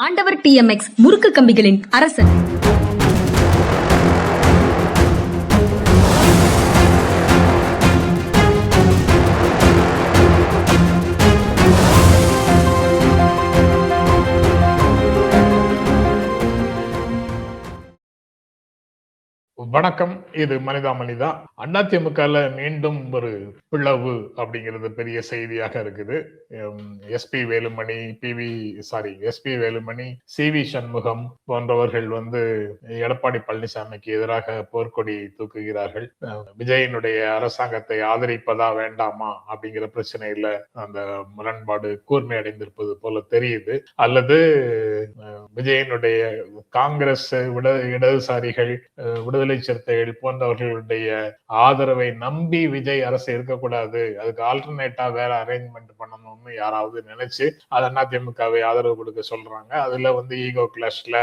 ஆண்டவர் TMX முறுக்கு கம்பிகளின் அரசன். வணக்கம். இது மனிதா மனிதா. அதிமுகல மீண்டும் ஒரு பிளவு அப்படிங்கிறது பெரிய செய்தியாக இருக்குது. எஸ்பி வேலுமணி, CV சண்முகம் போன்றவர்கள் எடப்பாடி பழனிசாமிக்கு எதிராக போர்க்கொடி தூக்குகிறார்கள். விஜயனுடைய அரசாங்கத்தை ஆதரிப்பதா வேண்டாமா அப்படிங்கிற பிரச்சனையில அந்த முரண்பாடு கூர்மை அடைந்திருப்பது போல தெரியுது. அல்லது விஜயனுடைய காங்கிரஸ் இடதுசாரிகள், விடுதலை சிறுத்தைகள் போன்றவர்களுடைய ஆதரவை நம்பி விஜய் அரசு இருக்கக்கூடாது, அதுக்கு ஆல்டர்னேட்டா வேற அரேஞ்ச்மெண்ட் பண்ணணும்னு யாராவது நினைச்சு அது அதிமுகவை ஆதரவு கொடுக்க சொல்றாங்க. அதுல ஈகோ கிளாஷ்ல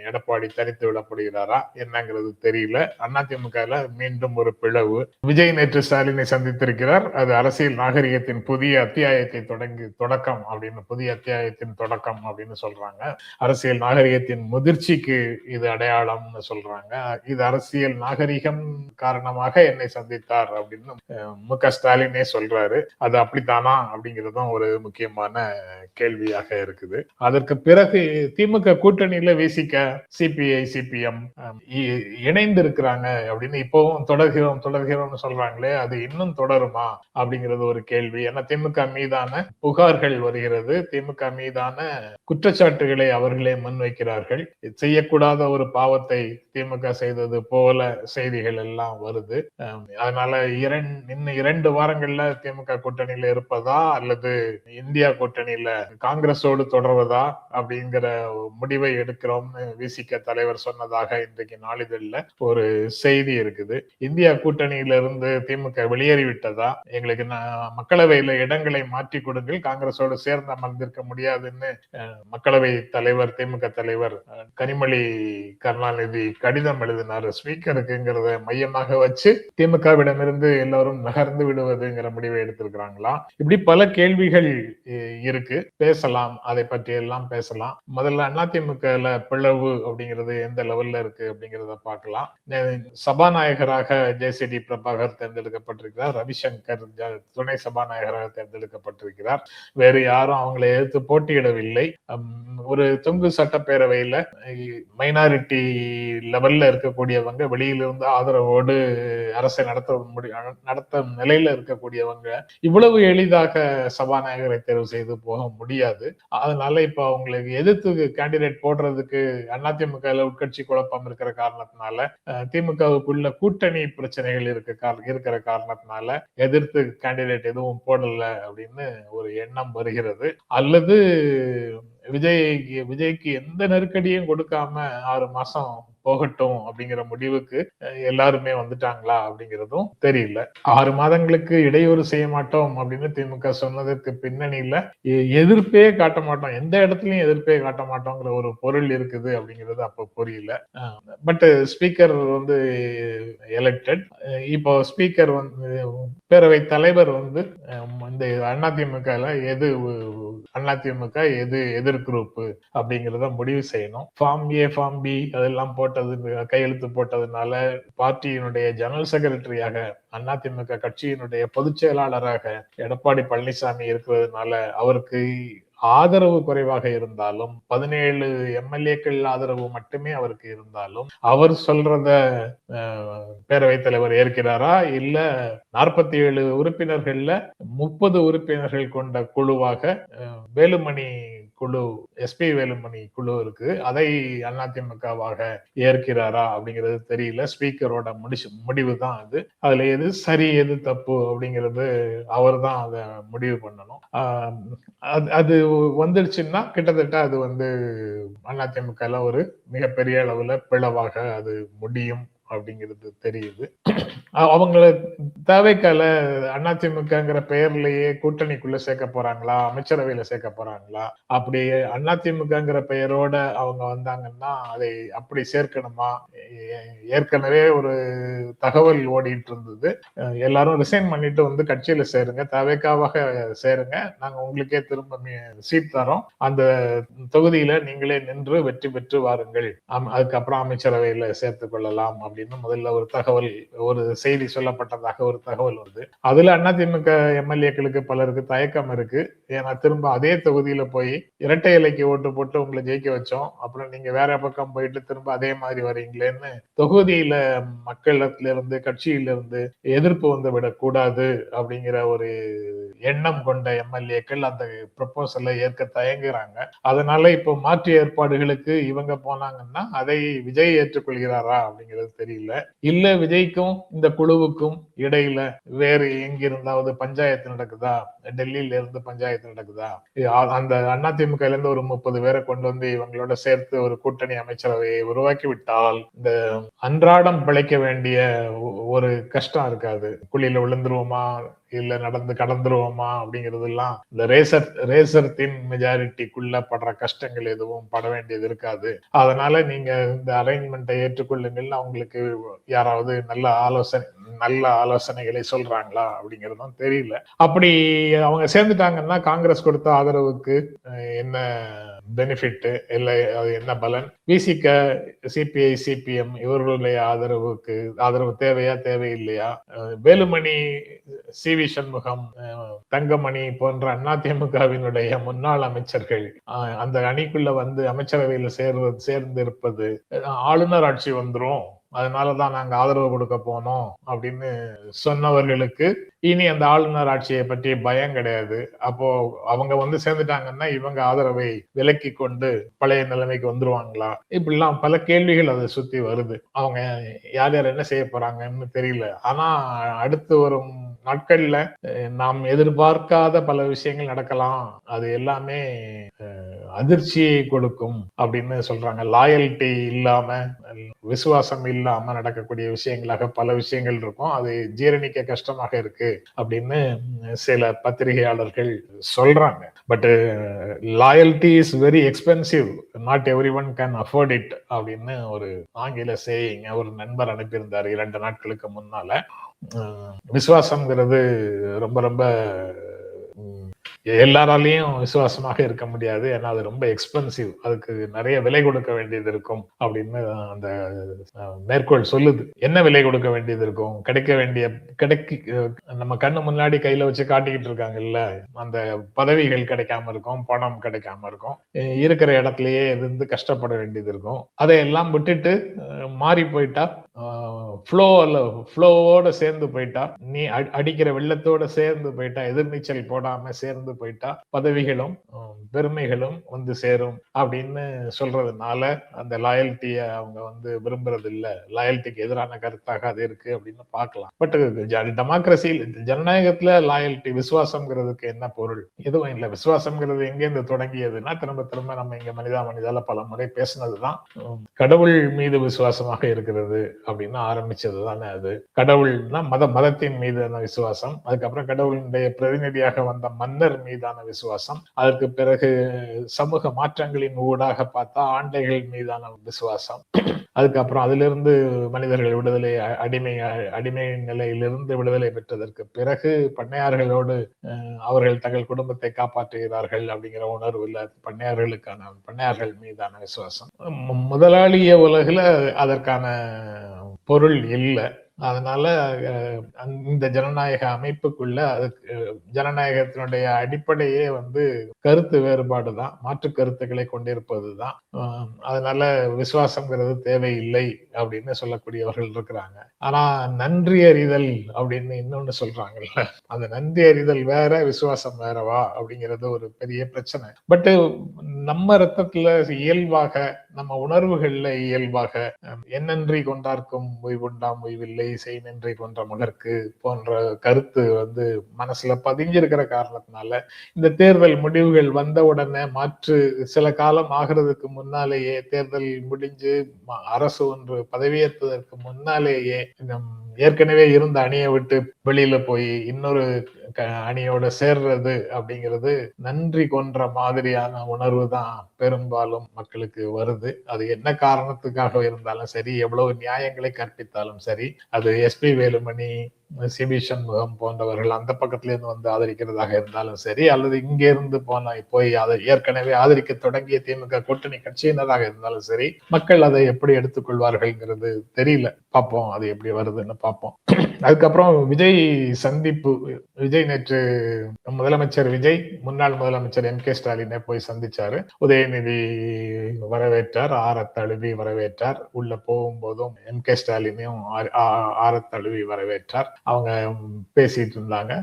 எடப்பாடி தனித்து விடப்படுகிறாரா என்னங்கிறது தெரியல. அதிமுகல மீண்டும் ஒரு பிளவு. விஜய் நேற்று ஸ்டாலினை சந்தித்திருக்கிறார். அது அரசியல் நாகரிகத்தின் புதிய அத்தியாயத்தை தொடக்கம் அப்படின்னு சொல்றாங்க. அரசியல் நாகரிகத்தின் முதிர்ச்சிக்கு இது அடையாளம்னு சொல்றாங்க. இது அரசியல் நாகரிகம் காரணமாக என்னை சந்தித்தார் அப்படின்னு மு.க. ஸ்டாலினே சொல்றாரு. அது அப்படித்தானா அப்படிங்கிறதும் ஒரு முக்கியமான கேள்வியாக இருக்குது. அதற்கு பிறகு திமுக கூட்டணியில விசிக, சிபிஐ, சிபிஎம் இணைந்து இருக்கிறாங்க அப்படின்னு இப்பவும் தொடர்கிறோம்னு சொல்றாங்களே, அது இன்னும் தொடருமா அப்படிங்கிறது ஒரு கேள்வி. ஏன்னா திமுக மீதான புகார்கள் வருகிறது, திமுக மீதான குற்றச்சாட்டுகளை அவர்களே முன்வைக்கிறார்கள். செய்யக்கூடாத ஒரு பாவத்தை திமுக செய்தது போல செய்திகள் எல்லாம் வருது. அதனால இன்னும் 2 வாரங்கள்ல திமுக கூட்டணியில இருப்பதா அல்லது இந்தியா கூட்டணியில காங்கிரஸோடு தொடர்வதா அப்படிங்கிற முடிவை எடுக்கிறோம்னு விசிக தலைவர் சொன்னதாக இன்றைக்கு நாளிதழ்ல ஒரு செய்தி இருக்குது. இந்தியா கூட்டணியில இருந்து திமுக வெளியேறிவிட்டதா, எங்களுக்கு மக்களவையில இடங்களை மாற்றி கொடுங்கள், காங்கிரஸோடு சேர்ந்து அமர்ந்திருக்க முடியாதுன்னு மக்களவை தலைவர், திமுக தலைவர் கனிமொழி கருணாநிதி கடிதம் எழுதினாரு ஸ்பீக்கருக்குங்கிறத மையமாக வச்சு திமுகவிடமிருந்து எல்லாரும் நகர்ந்து விடுவதுங்கிற முடிவை எடுத்திருக்கிறாங்களா? இப்படி பல கேள்விகள் இருக்கு. பேசலாம், அதை பற்றி எல்லாம் பேசலாம். முதல்ல அதிமுகல பிளவு அப்படிங்கிறது எந்த லெவல்ல இருக்கு அப்படிங்கிறத பார்க்கலாம். சபாநாயகராக ஜெயசிடி பிரபாகர் தேர்ந்தெடுக்கப்பட்டிருக்கிறார். ரவிசங்கர் துணை சபாநாயகராக தேர்ந்தெடுக்கப்பட்டிருக்கிறார். வேறு யாரும் அவங்களை எதிர்த்து போட்டியிடவில்லை. ஒரு தொங்கு சட்டப்பேரவையில மைனாரிட்டி லெவல்ல இருக்கக்கூடியவங்க, வெளியிலிருந்து ஆதரவோடு அரசை நடத்த நிலையில இருக்கக்கூடியவங்க இவ்வளவு எளிதாக சபாநாயகரை தேர்வு செய்து போக முடியாது. அதனால இப்ப அவங்களுக்கு எதிர்த்து கேண்டிடேட் போடுறதுக்கு அதிமுக உட்கட்சி குழப்பம் இருக்கிற காரணத்தினால, திமுகவுக்குள்ள கூட்டணி பிரச்சனைகள் இருக்கிற காரணத்தினால எதிர்த்து கேண்டிடேட் எதுவும் போடல அப்படின்னு ஒரு எண்ணம் வருகிறது. அல்லது விஜய்க்கு எந்த நெருக்கடியும் கொடுக்காம 6 மாசம் போகட்டும் அப்படிங்கிற முடிவுக்கு எல்லாருமே வந்துட்டாங்களா அப்படிங்கிறதும் தெரியல. 6 மாதங்களுக்கு இடையூறு செய்ய மாட்டோம் அப்படின்னு திமுக சொன்னதுக்கு பின்னணியில எதிர்ப்பே காட்ட மாட்டோம், எந்த இடத்துலயும் எதிர்ப்பே காட்ட மாட்டோங்கிற ஒரு பொருள் இருக்குது அப்படிங்கிறது அப்ப புரியல. But speaker elected. இப்போ ஸ்பீக்கர் பேரவை தலைவர் இந்த அதிமுக எது எதிர் குரூப் அப்படிங்கிறத முடிவு செய்யணும். ஃபார்ம் ஏ, ஃபார்ம் பி அதெல்லாம் கையெழுத்து போட்டதுனால பார்ட்டியினுடைய ஜெனரல் செக்ரட்டரியாக, அதிமுக கட்சியினுடைய பொதுச் செயலாளராக எடப்பாடி பழனிசாமி இருக்கிறதுனால அவருக்கு ஆதரவு குறைவாக இருந்தாலும், 17 எம்எல்ஏக்கள் ஆதரவு மட்டுமே அவருக்கு இருந்தாலும், அவர் சொல்றத பேரவைத் தலைவர் ஏற்கிறாரா, இல்ல 47 உறுப்பினர்கள்ல 30 உறுப்பினர்கள் கொண்ட குழுவாக வேலுமணி குழு, எஸ்பி வேலுமணி குழு இருக்கு, அதை அதிமுகவாக ஏற்கிறாரா அப்படிங்கிறது தெரியல. ஸ்பீக்கரோட முடிவு தான் அது. அதுல எது சரி எது தப்பு அப்படிங்கிறது அவர் தான் அதை முடிவு பண்ணணும். அது வந்துருச்சுன்னா கிட்டத்தட்ட அது அதிமுக ஒரு மிகப்பெரிய அளவுல பிளவாக அது முடியும் அப்படிங்கிறது தெரியுது. அவங்கள தேவைக்கால அதிமுகங்கிற பெயர்லயே கூட்டணிக்குள்ள சேர்க்க போறாங்களா, அமைச்சரவையில சேர்க்க போறாங்களா, அப்படி அதிமுகங்கிற பெயரோட அவங்க வந்தாங்கன்னா அதை அப்படி சேர்க்கணுமா? ஏற்கனவே ஒரு தகவல் ஓடிட்டு இருந்தது, எல்லாரும் ரிசைன் பண்ணிட்டு வந்து கட்சியில சேருங்க, தவேக்காவாக சேருங்க, நாங்க உங்களுக்கே திரும்ப சீட் தரோம், அந்த தொகுதியில நீங்களே நின்று வெற்றி பெற்று வாருங்கள், அதுக்கப்புறம் அமைச்சரவையில சேர்த்துக் கொள்ளலாம் அப்படின்னு முதல்ல ஒரு தகவல், ஒரு செய்தி சொல்லப்பட்டதாக ஒரு தகவல் வருது. அதுல அதிமுக எம்எல்ஏக்களுக்கு பலருக்கு தயக்கம் இருக்கு. ஏன்னா திரும்ப அதே தொகுதியில போய் இரட்டை இலைக்கு ஓட்டு போட்டு உங்களை ஜெயிக்க வச்சோம், அப்புறம் நீங்க வேற பக்கம் போயிட்டு திரும்ப அதே மாதிரி வரீங்களேன்னு தொகுதியில மக்களிடத்துல இருந்து கட்சியில இருந்து எதிர்ப்பு வந்து விடக்கூடாது அப்படிங்கிற ஒரு எண்ணம் கொண்ட எம்எல்ஏக்கள் அந்த ப்ரொபோசலை ஏற்க தயங்குறாங்க. அதனால இப்போ மாற்று ஏற்பாடுகளுக்கு இவங்க போனாங்கன்னா அதை விஜய் ஏற்றுக்கொள்கிறாரா அப்படிங்கிறது தெரியல. இல்ல விஜய்க்கும் இந்த குழுவுக்கும் இடையில வேறு எங்கிருந்தாவது பஞ்சாயத்து நடக்குதா, டெல்லியில இருந்து பஞ்சாயத்து நடக்குதா, அந்த அதிமுக இருந்து ஒரு 30 பேரை கொண்டு வந்து இவங்களோட சேர்த்து ஒரு கூட்டணி அமைச்சரவையை உருவாக்கி விட்டால் இந்த அன்றாடம் பிழைக்க வேண்டிய ஒரு கஷ்டம் இருக்காது. குழியில விழுந்துருவோமா இல்ல நடந்து கடந்துருவோமா அப்படிங்கிறது எல்லாம் இந்த ரேசர் தின் மெஜாரிட்டிக்குள்ள படுற கஷ்டங்கள் எதுவும் பட வேண்டியது இருக்காது. அதனால நீங்க இந்த அரேஞ்ச்மெண்ட்டை ஏற்றுக்கொள்ளுங்கள், அவங்களுக்கு யாராவது நல்ல ஆலோசனைகளை சொல்றாங்களா அப்படிங்கறதும் தெரியல. அப்படி அவங்க சேர்ந்துட்டாங்கன்னா காங்கிரஸ் கொடுத்த ஆதரவுக்கு என்ன பெனிஃபிட், இல்லை அது என்ன பலன், விசிக, சிபிஐ, சிபிஎம் இவர்களுடைய ஆதரவு தேவையா தேவையில்லையா, வேலுமணி, சி.வி. சண்முகம், தங்கமணி போன்ற அதிமுகவினுடைய முன்னாள் அமைச்சர்கள் அந்த அணிக்குள்ள வந்து அமைச்சரவையில் சேர்ந்து இருப்பது, ஆளுநர் ஆட்சி வந்துரும் அதனாலதான் நாங்க ஆதரவு கொடுக்க போனோம் அப்படின்னு சொன்னவர்களுக்கு இனி அந்த ஆளுநர் ஆட்சியை பற்றி பயம் கிடையாது. அப்போ அவங்க வந்து சேர்ந்துட்டாங்கன்னா இவங்க ஆதரவை விலக்கி கொண்டு பழைய நிலைமைக்கு வந்துருவாங்களா, இப்படிலாம் பல கேள்விகள் அதை சுத்தி வருது. அவங்க யார் யார் என்ன செய்ய போறாங்கன்னு தெரியல. ஆனா அடுத்து வரும் நாட்கள்ல நாம் எதிர்பார்க்காத பல விஷயங்கள் நடக்கலாம், அது எல்லாமே அதிர்ச்சியை கொடுக்கும் அப்படின்னு சொல்றாங்க. லாயல்டி இல்லாம, விசுவாசம் இல்லாம நடக்கக்கூடிய விஷயங்களாக பல விஷயங்கள் இருக்கும், அது ஜீரணிக்க கஷ்டமாக இருக்கு அப்படின்னு சில பத்திரிகையாளர்கள் சொல்றாங்க. But loyalty is very expensive, not every one can afford it அப்படின்னு ஒரு ஆங்கில சேயிங் ஒரு நண்பர் அனுப்பியிருந்தார் 2 நாட்களுக்கு முன்னால. விசுவாசம்ங்கிறது ரொம்ப ரொம்ப எல்லாராலையும் விசுவாசமாக இருக்க முடியாது, ஏன்னா அது ரொம்ப எக்ஸ்பென்சிவ், அதுக்கு நிறைய விலை கொடுக்க வேண்டியது இருக்கும் அப்படின்னு அந்த மேற்கோள் சொல்லுது. என்ன விலை கொடுக்க வேண்டியது இருக்கும், நம்ம கண்ணு முன்னாடி கையில வச்சு காட்டிக்கிட்டு இருக்காங்கல்ல, அந்த பதவிகள் கிடைக்காம இருக்கும், பணம் கிடைக்காம இருக்கும், இருக்கிற இடத்துலயே இருந்து கஷ்டப்பட வேண்டியது இருக்கும். அதையெல்லாம் விட்டுட்டு மாறி போயிட்டா, ஃப்ளோவோட சேர்ந்து போயிட்டா, நீ அடிக்கிற வெள்ளத்தோட சேர்ந்து போயிட்டா, எதிர்நீச்சல் போடாம சேர்ந்து போயிட்டா பதவிகளும் பெருமைகளும் வந்து சேரும் அப்படின்னு சொல்றதுனால அந்த லாயல்ட்டிய அவங்க வந்து விரும்புறது இல்ல, லாயல்ட்டிக்கு எதிரான கருத்தாக அது இருக்கு அப்படின்னு பார்க்கலாம். பட் டெமோக்ரஸியில், ஜனநாயகத்துல லாயல்ட்டி, விசுவாசம்ங்கிறதுக்கு என்ன பொருள்? எதுவும் இல்லை. விசுவாசம்ங்கிறது எங்கேருந்து தொடங்கியதுன்னா திரும்ப திரும்ப நம்ம இங்க மனிதால பல முறை பேசினதுதான், கடவுள் மீது விசுவாசமாக இருக்கிறது அப்படின்னு ஆரம்பிச்சது தானே அது. கடவுள்னா மதத்தின் மீதான விசுவாசம், அதுக்கப்புறம் கடவுளுடைய பிரதிநிதியாக வந்த மன்னர் மீதான விசுவாசம், அதற்கு பிறகு சமூக மாற்றங்களின் ஊடாக பார்த்தா ஆண்டைகள் மீதான விசுவாசம், அதுக்கப்புறம் அதிலிருந்து மனிதர்கள் விடுதலை, அடிமை நிலையிலிருந்து விடுதலை பெற்றதற்கு பிறகு பண்ணையார்களோடு அவர்கள் தங்கள் குடும்பத்தை காப்பாற்றுகிறார்கள் அப்படிங்கிற உணர்வு இல்ல, பண்ணையார்கள் மீதான விசுவாசம். முதலாளிய உலகில அதற்கான பொருள் இல்லை. அதனால இந்த ஜனநாயக அமைப்புக்குள்ள அதுக்கு ஜனநாயகத்தினுடைய அடிப்படையே வந்து கருத்து வேறுபாடு தான், மாற்று கருத்துக்களை கொண்டிருப்பதுதான். அதனால விசுவாசம்ங்கிறது தேவையில்லை அப்படின்னு சொல்லக்கூடியவர்கள் இருக்கிறாங்க. ஆனா நன்றி அறிதல் அப்படின்னு இன்னொன்னு சொல்றாங்கல்ல, அந்த நன்றி அறிதல் வேற, விசுவாசம் வேறவா அப்படிங்கிறது ஒரு பெரிய பிரச்சனை. பட் நம்ம ரத்தத்துல இயல்பாக நம்ம உணர்வுகள்ல இயல்பாக எண்ணன்றி கொண்டார்க்கும் ஓய்வுண்டாம் ஓய்வில்லை செய் நன்றி கொன்ற மகற்கு போன்ற கருத்து மனசுல பதிஞ்சிருக்கிற காரணத்தினால இந்த தேர்தல் முடிவுகள் வந்த உடனே மாற்று சில காலம் ஆகிறதுக்கு முன்னாலேயே, தேர்தல் முடிஞ்சு அரசு ஒன்று பதவியேற்பதற்கு முன்னாலேயே ஏற்கனவே இருந்த அணியை விட்டு வெளியில போய் இன்னொரு அணியோட சேர்றது அப்படிங்கிறது நன்றி கொன்ற மாதிரியான உணர்வு தான் பெரும்பாலும் மக்களுக்கு வருது. அது என்ன காரணத்துக்காக இருந்தாலும் சரி, எவ்வளவு நியாயங்களை கற்பித்தாலும் சரி, அது எஸ்பி வேலுமணி, சிபி சண்முகம் போன்றவர்கள் அந்த பக்கத்துல இருந்து ஆதரிக்கிறதாக இருந்தாலும் சரி, அல்லது இங்க இருந்து போய் அதை ஏற்கனவே ஆதரிக்க தொடங்கிய திமுக கூட்டணி கட்சியினராக இருந்தாலும் சரி, மக்கள் அதை எப்படி எடுத்துக்கொள்வார்கள்ங்கிறது தெரியல. பார்ப்போம் அது எப்படி வருதுன்னு பார்ப்போம். அதுக்கப்புறம் விஜய் சந்திப்பு. விஜய் நேற்று முதலமைச்சர் விஜய் முன்னாள் முதலமைச்சர் எம் கே ஸ்டாலினை போய் சந்திச்சாரு. உதயநிதி வரவேற்றார், ஆரத்தழுவி வரவேற்றார். உள்ள போகும்போதும் எம் கே ஸ்டாலினையும் ஆரத்தழுவி வரவேற்றார். அவங்க பேசிட்டு இருந்தாங்க.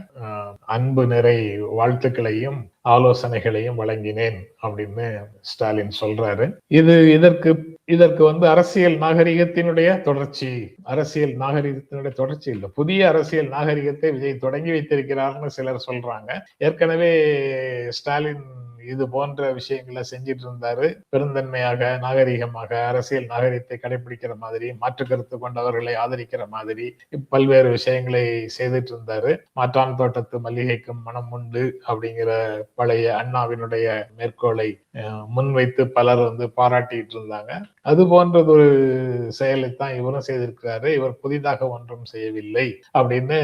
அன்பு நிறை வாழ்த்துக்களையும் ஆலோசனைகளையும் வழங்கினேன் அப்படின்னு ஸ்டாலின் சொல்றாரு. இதற்கு அரசியல் நாகரிகத்தினுடைய தொடர்ச்சி, அரசியல் நாகரிகத்தினுடைய தொடர்ச்சி இல்ல, புதிய அரசியல் நாகரிகத்தை விஜய் தொடங்கி வைத்திருக்கிறார்னு சிலர் சொல்றாங்க. ஏற்கனவே ஸ்டாலின் இது போன்ற விஷயங்களை செஞ்சிட்டு இருந்தாரு. பெருந்தன்மையாக, நாகரிகமாக, அரசியல் நாகரிகத்தை கடைபிடிக்கிற மாதிரி, மாற்று கருத்து கொண்டவர்களை ஆதரிக்கிற மாதிரி பல்வேறு விஷயங்களை செய்துட்டு இருந்தாரு. மாற்றான் தோட்டத்து மல்லிகைக்கும் மனம் உண்டு அப்படிங்கிற பழைய அண்ணாவினுடைய மேற்கோளை முன்வைத்து பலர் பாராட்டிட்டு இருந்தாங்க. அது போன்றது ஒரு செயலைத்தான் இவரும் செய்திருக்கிறாரு. இவர் புதிதாக ஒன்றும் செய்யவில்லை அப்படின்னு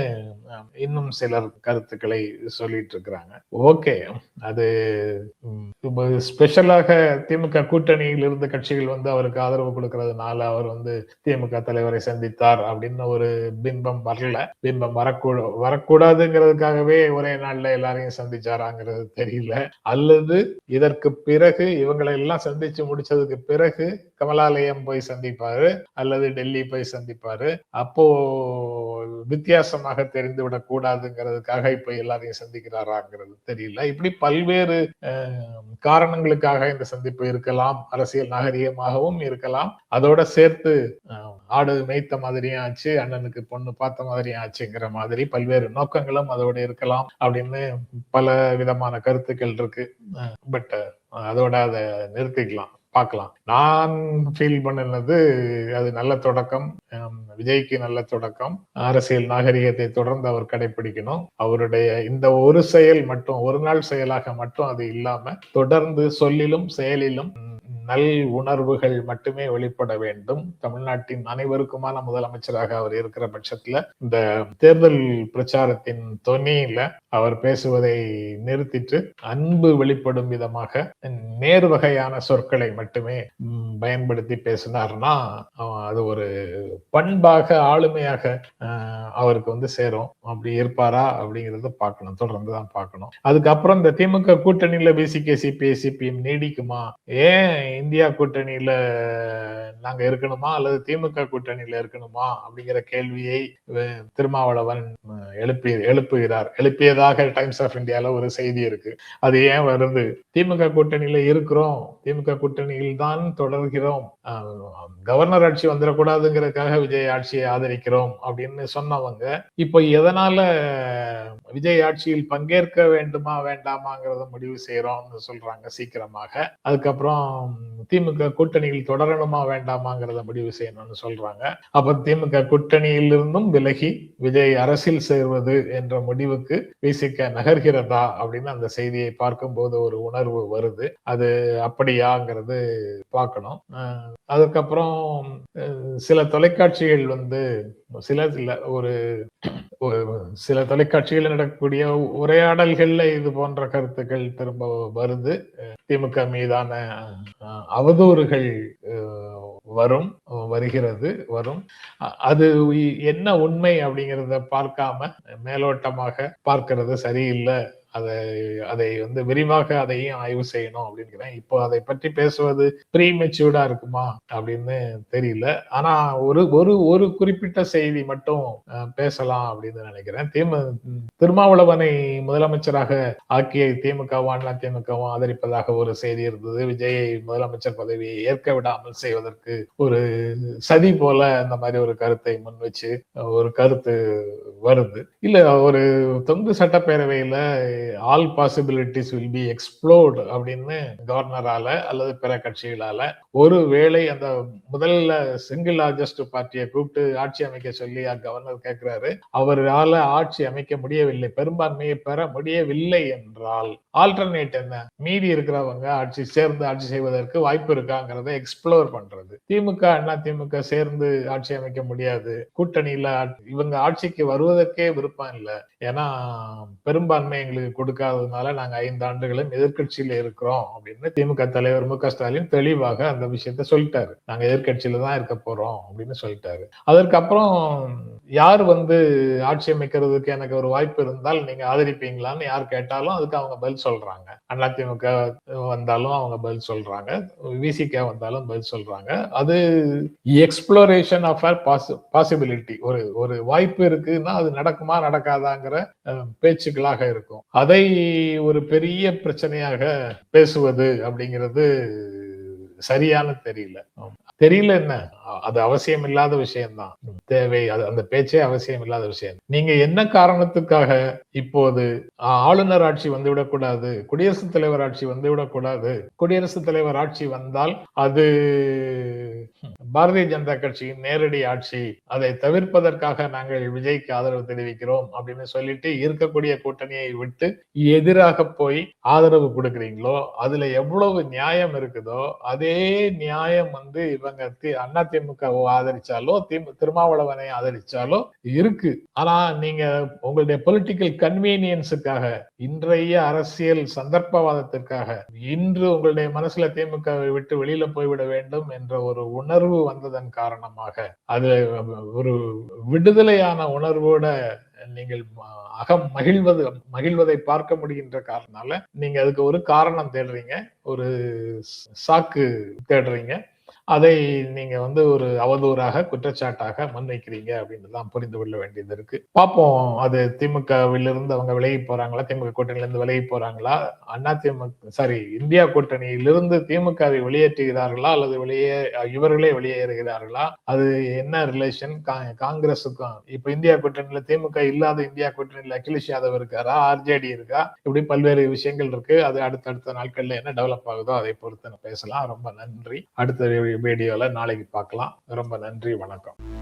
இன்னும் சிலர் கருத்துக்களை சொல்லிட்டு இருக்கிறாங்க. ஓகே, அது ஸ்பெஷலாக திமுக கூட்டணியில் இருந்த கட்சிகள் அவருக்கு ஆதரவு கொடுக்கறதுனால அவர் திமுக தலைவரை சந்தித்தார் அப்படின்னு ஒரு பிம்பம் வரல. பிம்பம் வரக்கூடாதுங்கிறதுக்காகவே ஒரே நாள்ல எல்லாரையும் சந்திச்சாராங்கிறது தெரியல. அல்லது இதற்கு பிறகு இவங்களை எல்லாம் சந்திச்சு முடிச்சதுக்கு பிறகு கமலாலயம் போய் சந்திப்பாரு, அல்லது டெல்லி போய் சந்திப்பாரு. அப்போ வித்தியாசமாக தெரிந்து விடக் கூடாதுங்கிறதுக்காக இப்ப எல்லாரையும் சந்திக்கிறாராங்கிறது தெரியல. இப்படி பல்வேறு காரணங்களுக்காக இந்த சந்திப்பு இருக்கலாம். அரசியல் நாகரிகமாகவும் இருக்கலாம். அதோட சேர்த்து ஆடு மேய்த்த மாதிரியும் ஆச்சு, அண்ணனுக்கு பொண்ணு பார்த்த மாதிரியும் ஆச்சுங்கிற மாதிரி பல்வேறு நோக்கங்களும் அதோட இருக்கலாம் அப்படின்னு பல விதமான கருத்துக்கள் இருக்கு. பட் அதோட அதை நிறுத்திக்கலாம், பார்க்கலாம். நான் ஃபீல் பண்ணினது அது நல்ல தொடக்கம், விஜய்க்கு நல்ல தொடக்கம். அரசியல் நாகரிகத்தை தொடர்ந்து அவர் கடைபிடிக்கணும். அவருடைய இந்த ஒரு செயல் மட்டும், ஒரு நாள் செயலாக மட்டும் அது இல்லாம தொடர்ந்து சொல்லிலும் செயலிலும் நல் உணர்வுகள் மட்டுமே வெளிப்பட வேண்டும். தமிழ்நாட்டின் அனைவருக்குமான முதலமைச்சராக அவர் இருக்கிற பட்சத்துல இந்த தேர்தல் பிரச்சாரத்தின் தொனியில அவர் பேசுவதை நிறுத்திட்டு அன்பு வெளிப்படும் விதமாக நேர் வகையான சொற்களை மட்டுமே பயன்படுத்தி பேசினார்னா அது ஒரு பண்பாக, ஆளுமையாக அவருக்கு சேரும். அப்படி இருப்பாரா அப்படிங்கறத பார்க்கணும், தொடர்ந்துதான் பார்க்கணும். அதுக்கப்புறம் இந்த திமுக கூட்டணியில பிசிகே, சிபிஎம் நீடிக்குமா? ஏன் இந்தியா கூட்டணியில நாங்க இருக்கணுமா அல்லது திமுக கூட்டணியில இருக்கணுமா அப்படிங்கிற கேள்வியை திருமாவளவன் எழுப்பியதாக டைம்ஸ் ஆஃப் இந்தியால ஒரு செய்தி இருக்கு. அது ஏன் வருது? திமுக கூட்டணியில இருக்கிறோம், திமுக கூட்டணியில் தான் தொடர்கிறோம், கவர்னர் ஆட்சி வந்துடக்கூடாதுங்கிறதுக்காக விஜய் ஆட்சியை ஆதரிக்கிறோம் அப்படின்னு சொன்னவங்க இப்ப எதனால விஜய் ஆட்சியில் பங்கேற்க வேண்டுமா வேண்டாமாங்கிறத முடிவு செய்யறோம்னு சொல்றாங்க சீக்கிரமாக. அதுக்கப்புறம் திமுக கூட்டணியில் தொடரணுமா வேண்டாமாங்கிறத முடிவு செய்யணும்னு சொல்றாங்க. அப்ப திமுக கூட்டணியில் இருந்தும் விலகி விஜய் அரசியல் சேர்வது என்ற முடிவுக்கு விசிக நகர்கிறதா அப்படின்னு அந்த செய்தியை பார்க்கும்போது ஒரு உணர்வு வருது. அது அப்படியாங்கிறது பார்க்கணும். அதுக்கப்புறம் சில தொலைக்காட்சிகள் சில தொலைக்காட்சிகள் நடக்கக்கூடிய உரையாடல்கள்ல இது போன்ற கருத்துக்கள் திரும்ப வருது. திமுக மீதான அவதூறுகள் வரும். அது என்ன உண்மை அப்படிங்கிறத பார்க்காம மேலோட்டமாக பார்க்கிறது சரியில்லை அதை அதை வந்து விரிவாக அதையும் ஆய்வு செய்யணும் அப்படிங்கிறேன். இப்போ அதை பற்றி பேசுவது ப்ரீமெச்சூர்டா இருக்குமா அப்படின்னு தெரியல. ஆனா ஒரு ஒரு ஒரு குறிப்பிட்ட செய்தி மட்டும் பேசலாம் அப்படின்னு நினைக்கிறேன். திருமாவளவனை முதலமைச்சராக ஆக்கிய திமுகவும் அண்ணா திமுகவும் ஆதரிப்பதாக ஒரு செய்தி இருந்தது. விஜயை முதலமைச்சர் பதவியை ஏற்க விடாமல் செய்வதற்கு ஒரு சதி போல இந்த மாதிரி ஒரு கருத்தை முன் வச்சு ஒரு கருத்து வருது. இல்ல, ஒரு தொங்கு சட்டப்பேரவையில all possibilities will be explored அப்படின்னு கவர்னரால அல்லது பிற கட்சிகளால ஒருவேளை அந்த முதல்ல சிங்கிள் லார்ஜஸ்ட் பார்ட்டியை கூப்பிட்டு ஆட்சி அமைக்க சொல்லி கவர்னர் கேட்கிறாரு. அவரால் ஆட்சி அமைக்க முடியவில்லை, பெரும்பான்மையை பெற முடியவில்லை என்றால் ஆல்டர்னேட் என்ன? மீதி இருக்கிறவங்க சேர்ந்து ஆட்சி செய்வதற்கு வாய்ப்பு இருக்காங்கிறத எக்ஸ்ப்ளோர் பண்றது. திமுக அண்ணா திமுக சேர்ந்து ஆட்சி அமைக்க முடியாது, கூட்டணியில இவங்க ஆட்சிக்கு வருவதற்கே விருப்பம் இல்லை, ஏன்னா பெரும்பான்மை எங்களுக்கு கொடுக்காததுனால நாங்க 5 ஆண்டுகளும் எதிர்கட்சியில இருக்கிறோம் அப்படின்னு திமுக தலைவர் மு.க.ஸ்டாலின் தெளிவாக அந்த விஷயத்த சொல்லிட்டாரு. நாங்க எதிர்கட்சியில தான் இருக்க போறோம் அப்படின்னு சொல்லிட்டாரு. அதற்கப்புறம் யார் வந்து ஆட்சி அமைக்கிறதுக்கு எனக்கு ஒரு வாய்ப்பு இருந்தால் நீங்க ஆதரிப்பீங்களான்னு யார் கேட்டாலும் அதுக்கு அவங்க பதில் சொல்றாங்க. அதிமுக வந்தாலும் அவங்க பதில் சொல்றாங்க, விசிக வந்தாலும் பதில் சொல்றாங்க. அது எக்ஸ்ப்ளோரேஷன் ஆஃப் பாசிபிலிட்டி. ஒரு வாய்ப்பு இருக்குன்னா அது நடக்குமா நடக்காதாங்கிற பேச்சுக்களாக இருக்கும். அதை ஒரு பெரிய பிரச்சனையாக பேசுவது அப்படிங்கிறது சரியான தெரியல என்ன, அது அவசியம் இல்லாத விஷயம்தான். தேவை அந்த பேச்சே அவசியம் இல்லாத விஷயம். நீங்க என்ன காரணத்துக்காக இப்போது ஆளுநர் ஆட்சி வந்துவிடக்கூடாது, குடியரசுத் தலைவர் ஆட்சி வந்துவிடக்கூடாது, குடியரசுத் தலைவர் ஆட்சி வந்தால் அது பாரதிய ஜனதா கட்சியின் நேரடி ஆட்சி, அதை தவிர்ப்பதற்காக நாங்கள் விஜய்க்கு ஆதரவு தெரிவிக்கிறோம் அப்படின்னு சொல்லிட்டு இருக்கக்கூடிய கூட்டணியை விட்டு எதிராக போய் ஆதரவு கொடுக்குறீங்களோ அதுல எவ்வளவு நியாயம் இருக்குதோ அதே நியாயம் வந்து இவங்க அதிமுக ஆதரிச்சாலோ திருமாவளவனை ஆதரிச்சாலோ இருக்கு. ஆனா நீங்க உங்களுடைய பொலிட்டிக்கல் கன்வீனியன்ஸுக்காக, இன்றைய அரசியல் சந்தர்ப்பவாதத்திற்காக, இன்று உங்களுடைய மனசுல திமுகவை விட்டு வெளியில போய்விட வேண்டும் என்ற ஒரு உணர்வு வந்ததன் காரணமாக, அது ஒரு விடுதலையான உணர்வோட நீங்கள் மகிழ்வதை பார்க்க முடிகின்ற காரணனால நீங்க அதுக்கு ஒரு காரணம் தேடுறீங்க, ஒரு சாக்கு தேடுறீங்க. அதை நீங்க வந்து ஒரு அவதூறாக குற்றச்சாட்டாக முன்வைக்கிறீங்க அப்படின்னு தான் புரிந்து கொள்ள வேண்டியது இருக்கு. பார்ப்போம், அது திமுகவிலிருந்து அவங்க விலகி போறாங்களா, திமுக கூட்டணியிலிருந்து விலகி போறாங்களா, இந்தியா கூட்டணியிலிருந்து திமுகவை வெளியேற்றுகிறார்களா அல்லது இவர்களே வெளியேறுகிறார்களா, அது என்ன ரிலேஷன் காங்கிரஸுக்கும். இப்ப இந்தியா கூட்டணியில திமுக இல்லாத இந்தியா கூட்டணியில அகிலேஷ் யாதவ் இருக்காரா, ஆர்ஜேடி இருக்கா, இப்படி பல்வேறு விஷயங்கள் இருக்கு. அது அடுத்தடுத்த நாட்கள்ல என்ன டெவலப் ஆகுதோ அதை பொறுத்து பேசலாம். ரொம்ப நன்றி. அடுத்த வீடியோல நாளைக்கு பார்க்கலாம். ரொம்ப நன்றி, வணக்கம்.